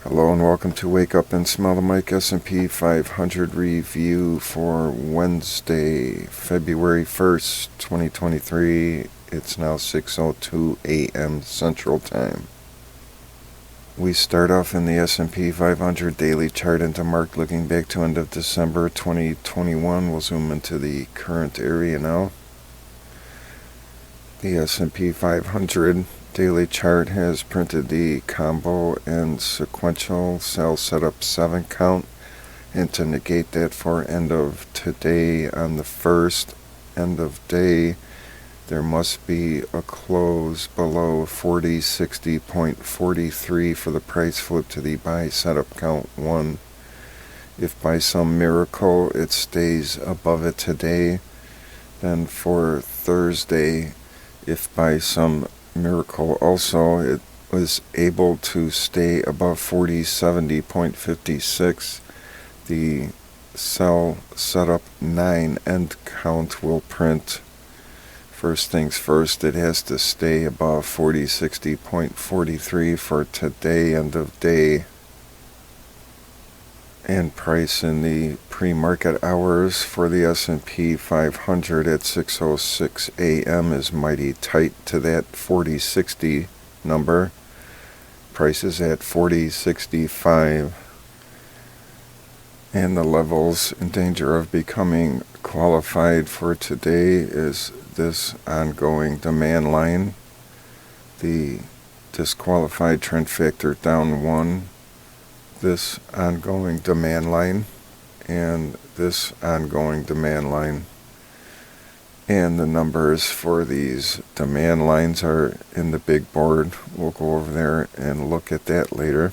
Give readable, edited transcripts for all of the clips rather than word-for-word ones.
Hello and welcome to Wake Up and Smell the Mic S&P 500 review for Wednesday, February 1st, 2023. It's now 6:02 a.m. Central Time. We start off in the S&P 500 daily chart and DeMark looking back to end of December 2021. We'll zoom into the current area now. The S&P 500 daily chart has printed the combo and sequential sell setup 7 count, and to negate that for end of today on the first end of day, there must be a close below 4060.43 for the price flip to the buy setup count 1. If by some miracle it stays above it today, then for Thursday, if by some miracle also it was able to stay above 4070.56, the sell setup 9 end count will print. First things first, it has to stay above 4060.43 for today, end of day. And price in the pre-market hours for the S&P 500 at 6:06 a.m. is mighty tight to that 4060 number. Price is at 4065. And the levels in danger of becoming qualified for today is this ongoing demand line, the disqualified trend factor down 1, this ongoing demand line, and this ongoing demand line. And the numbers for these demand lines are in the big board. We'll go over there and look at that later.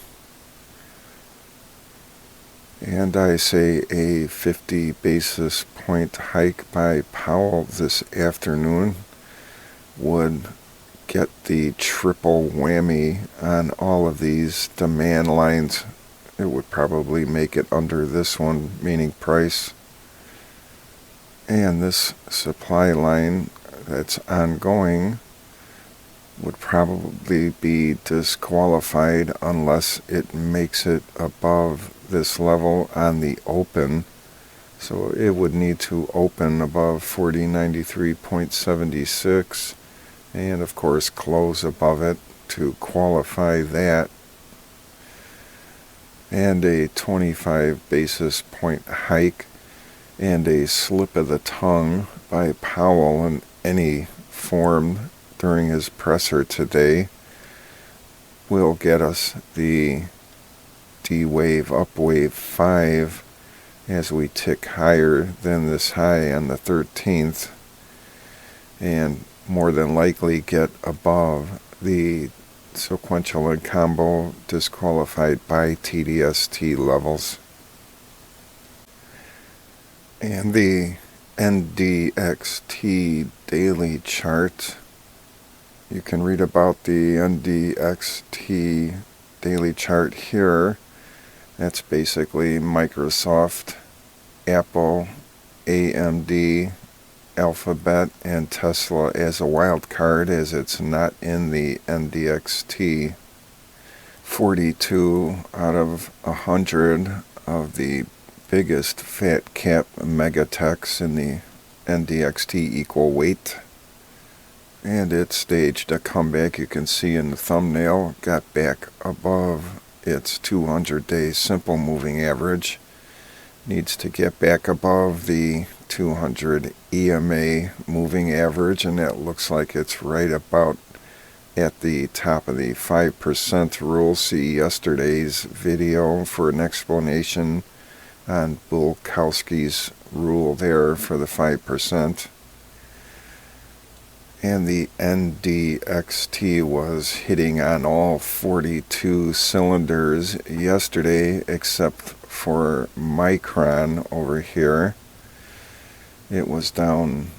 And I say a 50 basis point hike by Powell this afternoon would get the triple whammy on all of these demand lines. It would probably make it under this one, meaning price. And this supply line that's ongoing would probably be disqualified unless it makes it above this level on the open. So it would need to open above 4093.76 and of course close above it to qualify that. And a 25 basis point hike and a slip of the tongue by Powell in any form during his presser today will get us the D wave, up wave 5 as we tick higher than this high on the 13th, and more than likely get above the sequential and combo disqualified by TDST levels. And the NDXT daily chart, you can read about the NDXT daily chart here. That's basically Microsoft, Apple, AMD, Alphabet, and Tesla as a wild card, as it's not in the NDXT. 42 out of 100 of the biggest fat cap megatechs in the NDXT equal weight. And it staged a comeback. You can see in the thumbnail, got back above its 200-day simple moving average. Needs to get back above the 200 EMA moving average, and that looks like it's right about at the top of the 5% rule. See yesterday's video for an explanation on Bulkowski's rule there for the 5%. And the NDXT was hitting on all 42 cylinders yesterday, except for Micron over here. It was down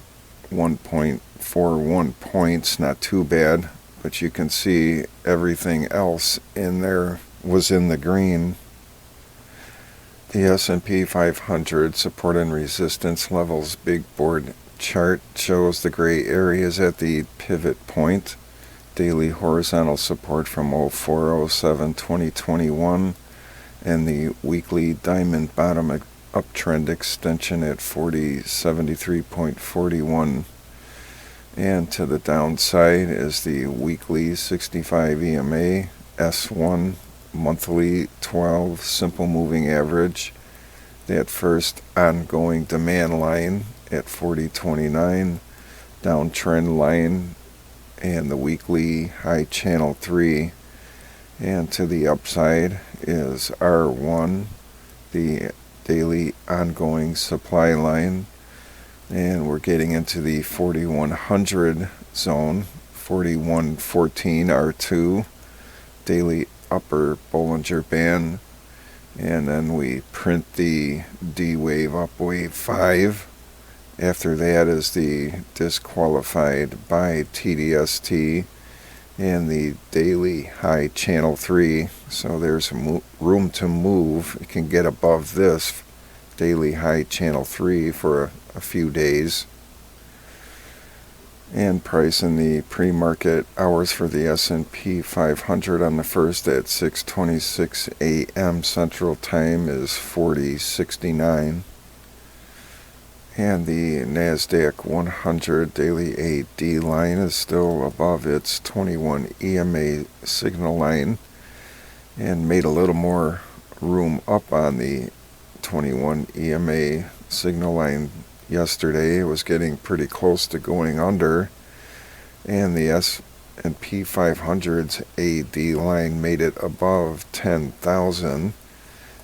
1.41 points, not too bad, but you can see everything else in there was in the green. The S&P 500 support and resistance levels big board chart shows the gray areas at the pivot point. Daily horizontal support from 0407 2021 and the weekly diamond bottom uptrend extension at 4073.41. And to the downside is the weekly 65 EMA S1 monthly 12 simple moving average, that first ongoing demand line at 4029, downtrend line, and the weekly high channel 3. And to the upside is R1, the daily ongoing supply line, and we're getting into the 4100 zone, 4114 R2, daily upper Bollinger Band, and then we print the D wave up wave 5. After that is the disqualified by TDST and the daily high channel 3. So there's room to move. It can get above this daily high channel 3 for a few days. And price in the pre-market hours for the S&P 500 on the first at 6:26 a.m. Central Time is 40.69. And the NASDAQ 100 daily AD line is still above its 21 EMA signal line, and made a little more room up on the 21 EMA signal line yesterday. It was getting pretty close to going under, and the S&P 500's AD line made it above 10,000,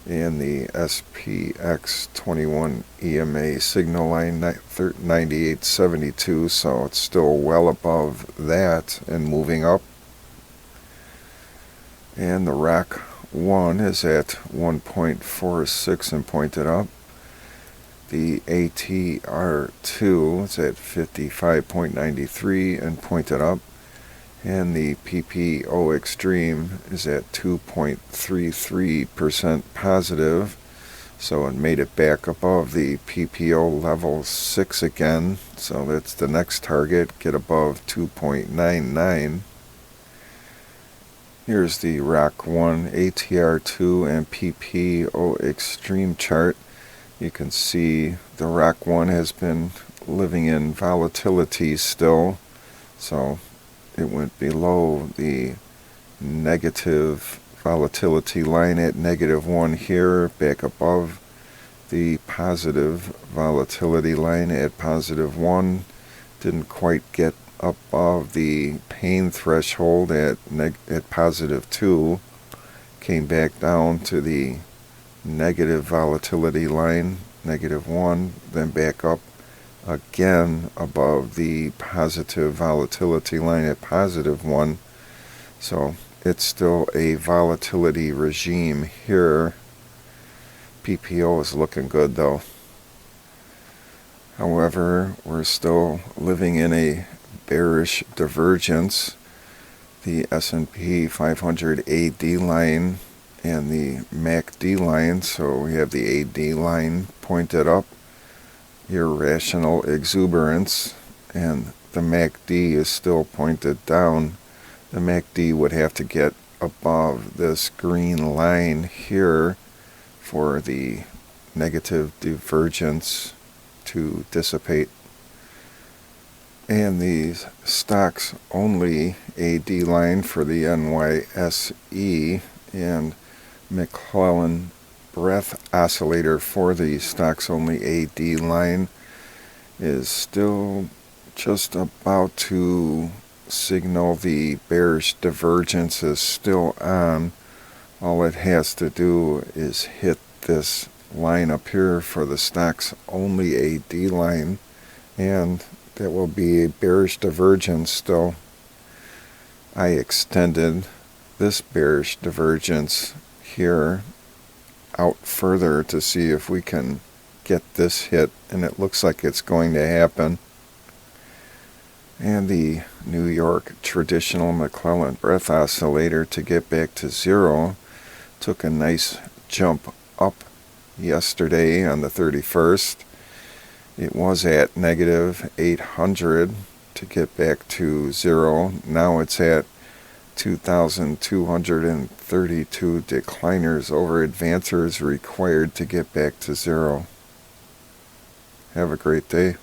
and the SPX 21 EMA signal line 98.72, so it's still well above that and moving up. And the RAC 1 is at 1.46 and pointed up. The ATR2 is at 55.93 and pointed up. And the PPO Extreme is at 2.33% positive. So it made it back above the PPO level 6 again. So that's the next target, get above 2.99. Here's the RAC 1, ATR2, and PPO Extreme chart. You can see the RAC 1 has been living in volatility still. So it went below the negative volatility line at -1 here, back above the positive volatility line at +1. Didn't quite get above the pain threshold at +2. Came back down to the negative volatility line, -1, then back up again above the positive volatility line at +1. So it's still a volatility regime here. PPO is looking good though. However, we're still living in a bearish divergence. The S&P 500 AD line and the MACD line, so we have the AD line pointed up, irrational exuberance, and the MACD is still pointed down. The MACD would have to get above this green line here for the negative divergence to dissipate. And the stocks only AD line for the NYSE and McClellan breath oscillator for the stocks only AD line is still just about to signal the bearish divergence is still on. All it has to do is hit this line up here for the stocks only AD line, and that will be a bearish divergence still. I extended this bearish divergence here out further to see if we can get this hit, and it looks like it's going to happen. And the New York traditional McClellan breath oscillator to get back to 0 took a nice jump up yesterday on the 31st. It was at -800 to get back to 0. Now it's at 2,232 decliners over advancers required to get back to zero. Have a great day.